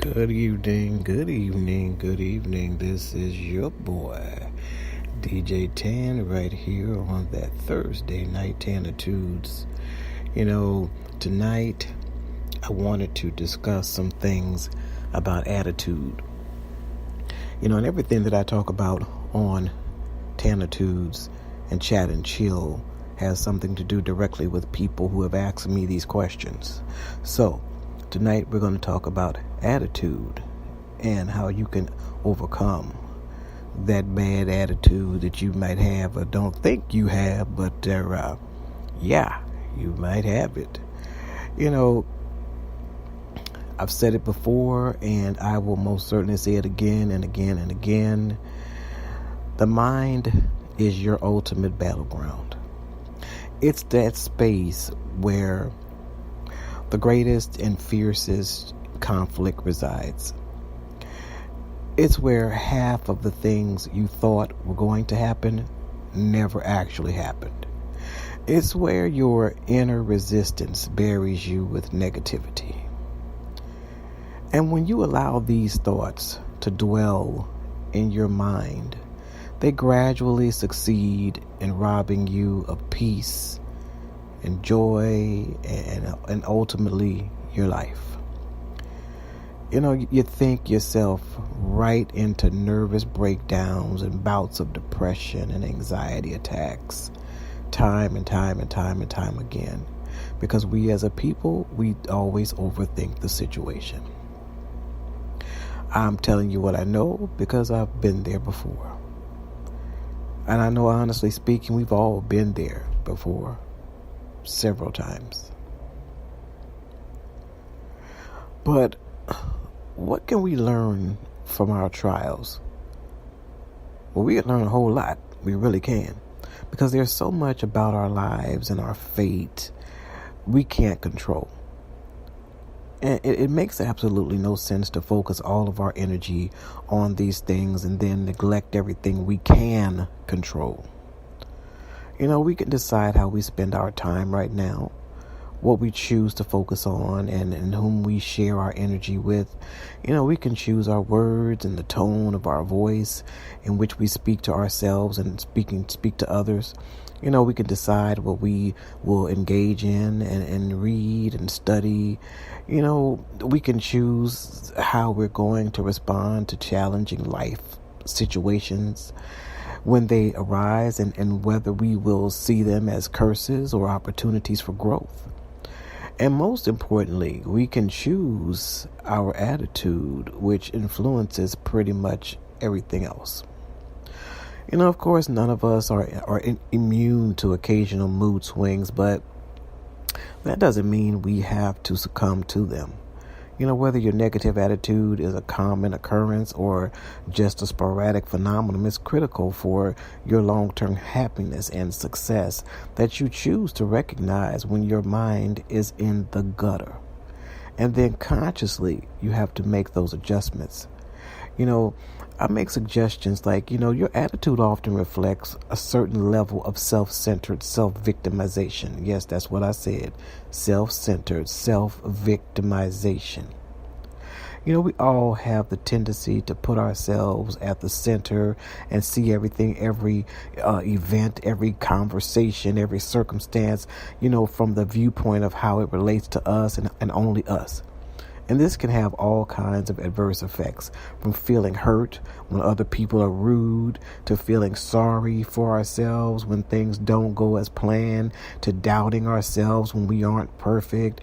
Good evening, good evening, good evening. This is your boy, DJ Tan, right here on that Thursday night Tanitudes. Tonight I wanted to discuss some things about attitude. And everything that I talk about on Tanitudes and Chat and Chill has something to do directly with people who have asked me these questions. So, tonight we're going to talk about attitude and how you can overcome that bad attitude that you might have or don't think you have, but you might have it. I've said it before and I will most certainly say it again and again and again. The mind is your ultimate battleground. It's that space where the greatest and fiercest conflict resides. It's where half of the things you thought were going to happen never actually happened. It's where your inner resistance buries you with negativity. And when you allow these thoughts to dwell in your mind, they gradually succeed in robbing you of peace and joy and ultimately your life. You think yourself right into nervous breakdowns and bouts of depression and anxiety attacks time and time again, because we as a people, we always overthink the situation. I'm telling you what I know because I've been there before. And I know, honestly speaking, we've all been there before several times. But what can we learn from our trials? Well, we can learn a whole lot. We really can. Because there's so much about our lives and our fate we can't control. And it makes absolutely no sense to focus all of our energy on these things and then neglect everything we can control. We can decide how we spend our time right now, what we choose to focus on, and whom we share our energy with. We can choose our words and the tone of our voice in which we speak to ourselves and speak to others. We can decide what we will engage in and read and study. We can choose how we're going to respond to challenging life situations when they arise and whether we will see them as curses or opportunities for growth. And most importantly, we can choose our attitude, which influences pretty much everything else. Of course, none of us are immune to occasional mood swings, but that doesn't mean we have to succumb to them. Whether your negative attitude is a common occurrence or just a sporadic phenomenon, it's critical for your long-term happiness and success that you choose to recognize when your mind is in the gutter. And then consciously, you have to make those adjustments. I make suggestions like, your attitude often reflects a certain level of self-centered self-victimization. Yes, that's what I said. Self-centered self-victimization. We all have the tendency to put ourselves at the center and see everything, every event, every conversation, every circumstance, from the viewpoint of how it relates to us and only us. And this can have all kinds of adverse effects, from feeling hurt when other people are rude, to feeling sorry for ourselves when things don't go as planned, to doubting ourselves when we aren't perfect.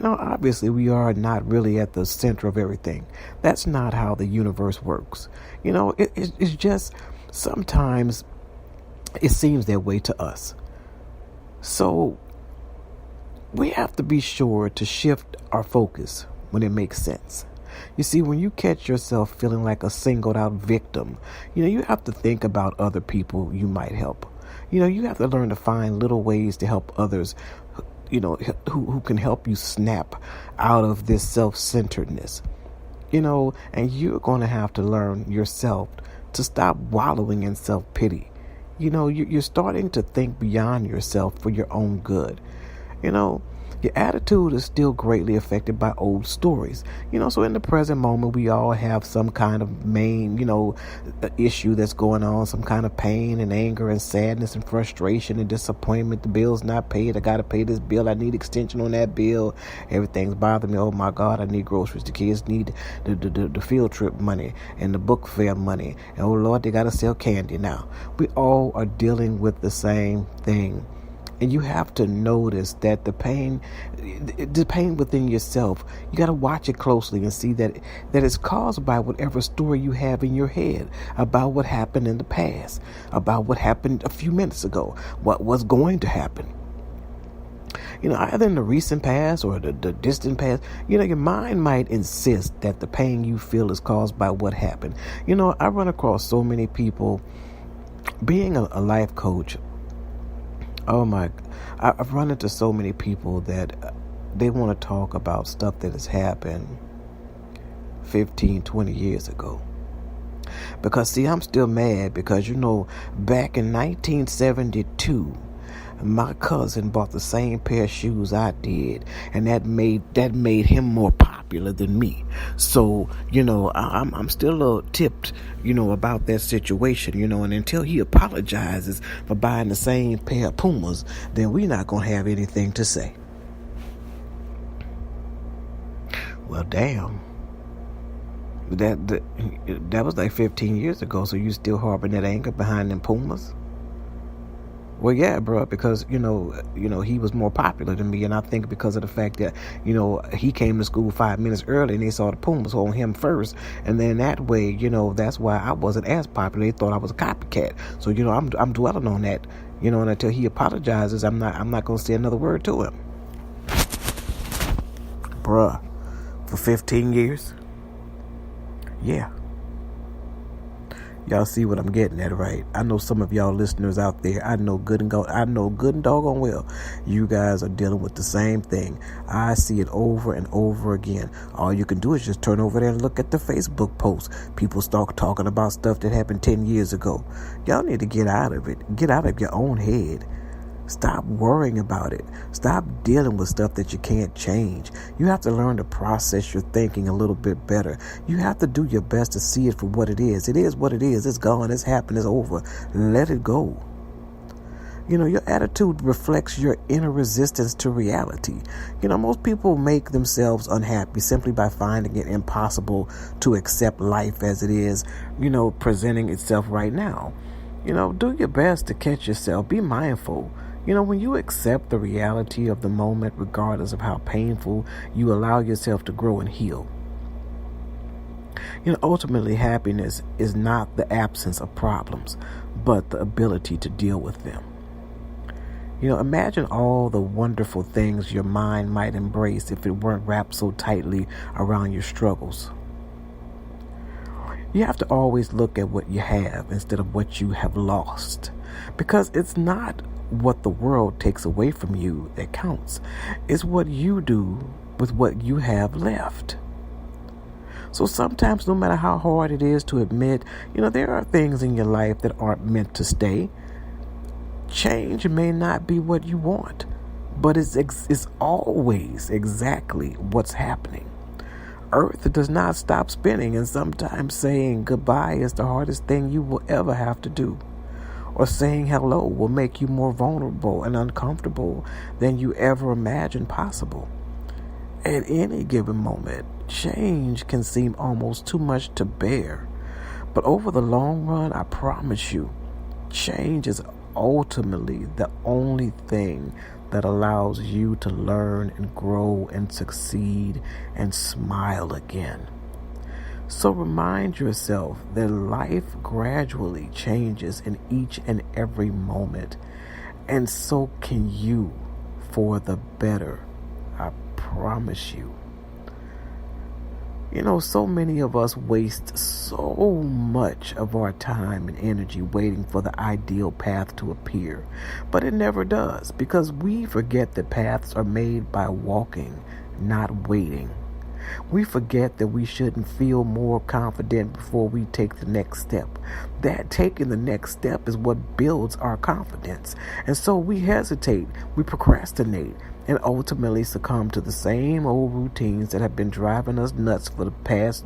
Obviously we are not really at the center of everything. That's not how the universe works. It's just sometimes it seems that way to us. So we have to be sure to shift our focus when it makes sense. You see, when you catch yourself feeling like a singled out victim, you have to think about other people you might help. You have to learn to find little ways to help others, who can help you snap out of this self-centeredness. And you're going to have to learn yourself to stop wallowing in self-pity. You're starting to think beyond yourself for your own good. Your attitude is still greatly affected by old stories. So in the present moment, we all have some kind of main, issue that's going on, some kind of pain and anger and sadness and frustration and disappointment. The bill's not paid. I got to pay this bill. I need extension on that bill. Everything's bothering me. Oh my God, I need groceries. The kids need the field trip money and the book fair money. And oh Lord, they got to sell candy now. We all are dealing with the same thing. And you have to notice that the pain within yourself, you got to watch it closely and see that it's caused by whatever story you have in your head about what happened in the past, about what happened a few minutes ago, what was going to happen. Either in the recent past or the distant past, your mind might insist that the pain you feel is caused by what happened. I run across so many people being a life coach. Oh my, I've run into so many people that they want to talk about stuff that has happened 15, 20 years ago. Because see, I'm still mad because, back in 1972, my cousin bought the same pair of shoes I did, and that made him more popular than me. So, I'm still a little tipped, about that situation, and until he apologizes for buying the same pair of Pumas, then we're not going to have anything to say. Well, damn. That was like 15 years ago, so you still harboring that anger behind them Pumas? Well, yeah, bro, because, he was more popular than me. And I think because of the fact that, he came to school 5 minutes early and they saw the Pumas on him first. And then that way, that's why I wasn't as popular. They thought I was a copycat. So, I'm dwelling on that, and until he apologizes, I'm not going to say another word to him. Bruh, for 15 years? Yeah. Y'all see what I'm getting at, right? I know some of y'all listeners out there, I know good and doggone well, you guys are dealing with the same thing. I see it over and over again. All you can do is just turn over there and look at the Facebook posts. People start talking about stuff that happened 10 years ago. Y'all need to get out of it. Get out of your own head. Stop worrying about it. Stop dealing with stuff that you can't change. You have to learn to process your thinking a little bit better. You have to do your best to see it for what it is. It is what it is. It's gone. It's happened. It's over. Let it go. Your attitude reflects your inner resistance to reality. Most people make themselves unhappy simply by finding it impossible to accept life as it is, presenting itself right now. Do your best to catch yourself. Be mindful. When you accept the reality of the moment, regardless of how painful, you allow yourself to grow and heal. Ultimately, happiness is not the absence of problems, but the ability to deal with them. Imagine all the wonderful things your mind might embrace if it weren't wrapped so tightly around your struggles. You have to always look at what you have instead of what you have lost, because it's not what the world takes away from you that counts. It's what you do with what you have left. So sometimes, no matter how hard it is to admit, there are things in your life that aren't meant to stay. Change may not be what you want, but it's always exactly what's happening. Earth does not stop spinning, and sometimes saying goodbye is the hardest thing you will ever have to do. Or saying hello will make you more vulnerable and uncomfortable than you ever imagined possible. At any given moment, change can seem almost too much to bear. But over the long run, I promise you, change is ultimately the only thing that allows you to learn and grow and succeed and smile again. So remind yourself that life gradually changes in each and every moment, and so can you, for the better. I promise you. So many of us waste so much of our time and energy waiting for the ideal path to appear. But it never does, because we forget that paths are made by walking, not waiting. We forget that we shouldn't feel more confident before we take the next step. That taking the next step is what builds our confidence. And so we hesitate, we procrastinate, and ultimately succumb to the same old routines that have been driving us nuts for the past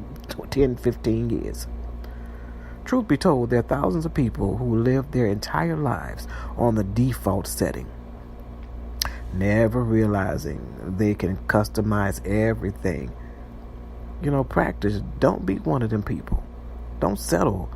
10, 15 years. Truth be told, there are thousands of people who live their entire lives on the default setting, never realizing they can customize everything. Practice. Don't be one of them people. Don't settle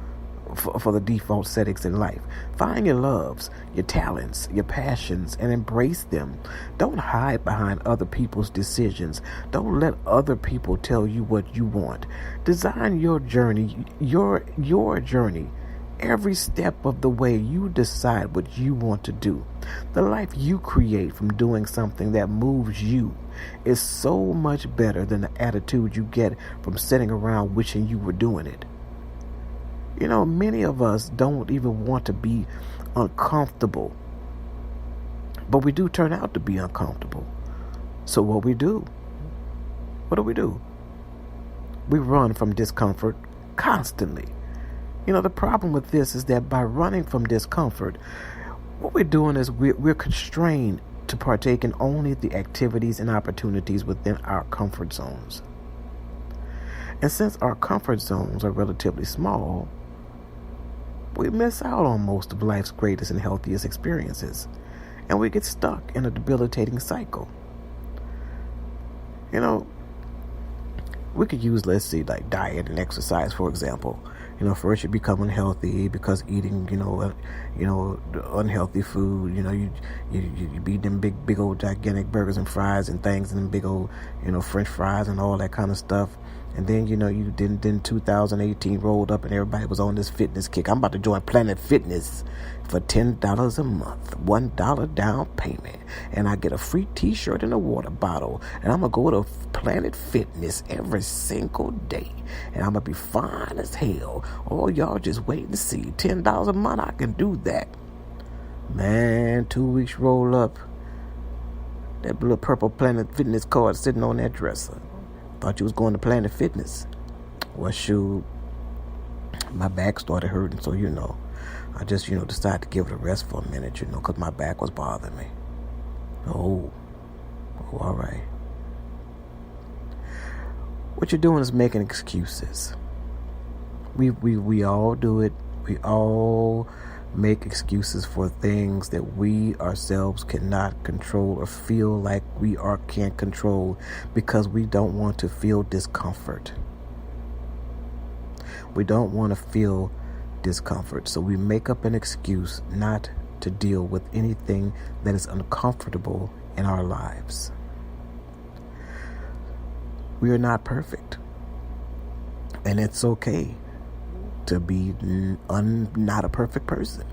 for the default settings in life. Find your loves, your talents, your passions, and embrace them. Don't hide behind other people's decisions. Don't let other people tell you what you want. Design your journey, your journey. Every step of the way, you decide what you want to do. The life you create from doing something that moves you is so much better than the attitude you get from sitting around wishing you were doing it. Many of us don't even want to be uncomfortable, but we do turn out to be uncomfortable. So what do? We run from discomfort constantly. The problem with this is that by running from discomfort, what we're doing is we're constrained to partake in only the activities and opportunities within our comfort zones. And since our comfort zones are relatively small, we miss out on most of life's greatest and healthiest experiences, and we get stuck in a debilitating cycle. We could use, let's see, like diet and exercise, for example. First you become unhealthy because eating, unhealthy food. You eat them big old gigantic burgers and fries and things, and them big old, French fries and all that kind of stuff. And then, you then 2018 rolled up and everybody was on this fitness kick. I'm about to join Planet Fitness for $10 a month, $1 down payment. And I get a free t-shirt and a water bottle. And I'm going to go to Planet Fitness every single day. And I'm going to be fine as hell. Oh, y'all just wait and see. $10 a month, I can do that. Man, 2 weeks roll up. That little purple Planet Fitness card sitting on that dresser. Thought you was going to Planet Fitness. Well, shoot, my back started hurting, so I just decided to give it a rest for a minute, because my back was bothering me. Oh, all right. What you're doing is making excuses. We all do it. We all make excuses for things that we ourselves cannot control or feel like we can't control because we don't want to feel discomfort. We don't want to feel discomfort, so we make up an excuse not to deal with anything that is uncomfortable in our lives. We are not perfect, and it's okay to be not a perfect person.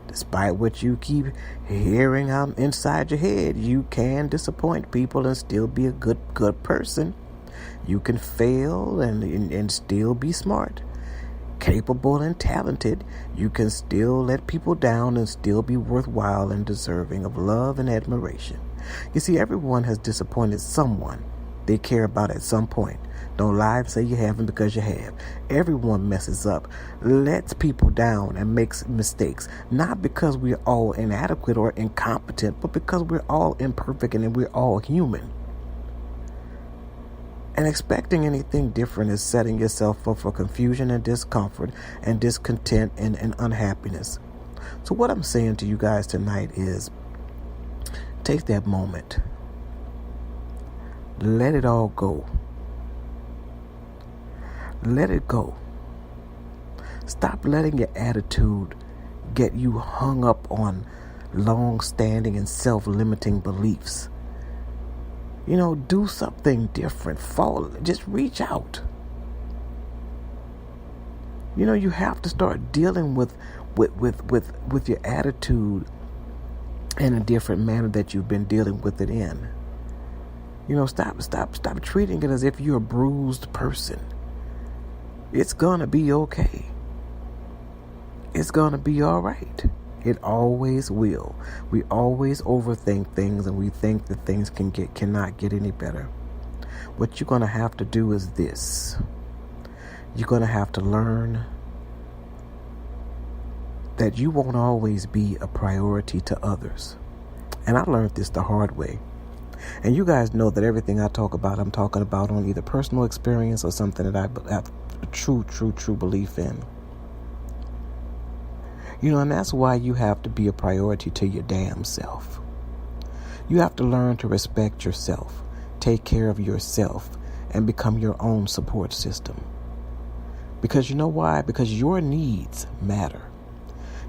Despite what you keep hearing out inside your head, you can disappoint people and still be a good person. You can fail and still be smart, capable and talented. You can still let people down and still be worthwhile and deserving of love and admiration. You see, everyone has disappointed someone they care about at some point. Don't lie and say you haven't, because you have. Everyone messes up, lets people down, and makes mistakes. Not because we're all inadequate or incompetent, but because we're all imperfect and we're all human. And expecting anything different is setting yourself up for confusion and discomfort and discontent and unhappiness. So what I'm saying to you guys tonight is, take that moment. Let it all go. Let it go. Stop letting your attitude get you hung up on long-standing and self-limiting beliefs. Do something different. Just reach out. You have to start dealing with your attitude in a different manner that you've been dealing with it in. Stop treating it as if you're a bruised person. It's gonna be okay. It's gonna be all right. It always will. We always overthink things, and we think that things cannot get any better. What you're gonna have to do is this. You're gonna have to learn that you won't always be a priority to others. And I learned this the hard way. And you guys know that everything I talk about, I'm talking about on either personal experience or something that I have a true belief in. And that's why you have to be a priority to your damn self. You have to learn to respect yourself, take care of yourself, and become your own support system. Because you know why? Because your needs matter.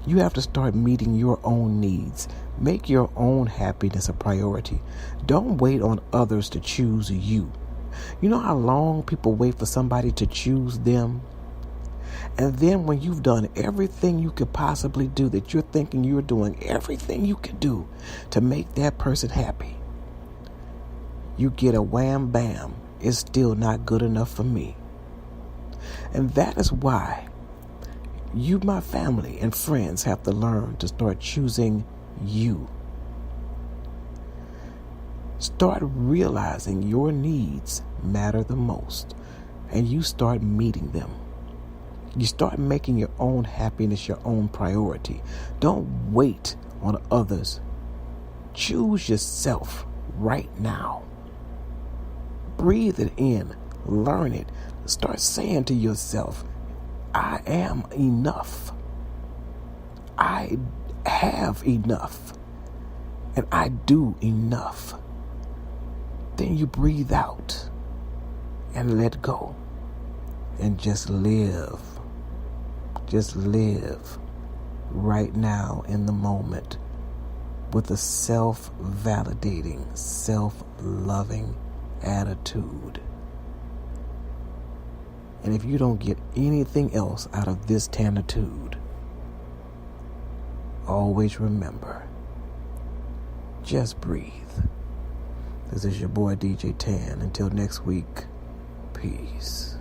You have to start meeting your own needs. Make your own happiness a priority. Don't wait on others to choose you. You know how long people wait for somebody to choose them? And then when you've done everything you could possibly do, that you're thinking you're doing everything you can do to make that person happy, you get a wham bam, it's still not good enough for me. And that is why you, my family and friends, have to learn to start choosing you. Start realizing your needs matter the most, and you start meeting them. You start making your own happiness your own priority. Don't wait on others. Choose yourself right now. Breathe it in. Learn it. Start saying to yourself, I am enough. I have enough. And I do enough. Then you breathe out and let go and just live. Just live right now in the moment with a self-validating, self-loving attitude. And if you don't get anything else out of this Tanitude, always remember, just breathe. This is your boy DJ Tan. Until next week, peace.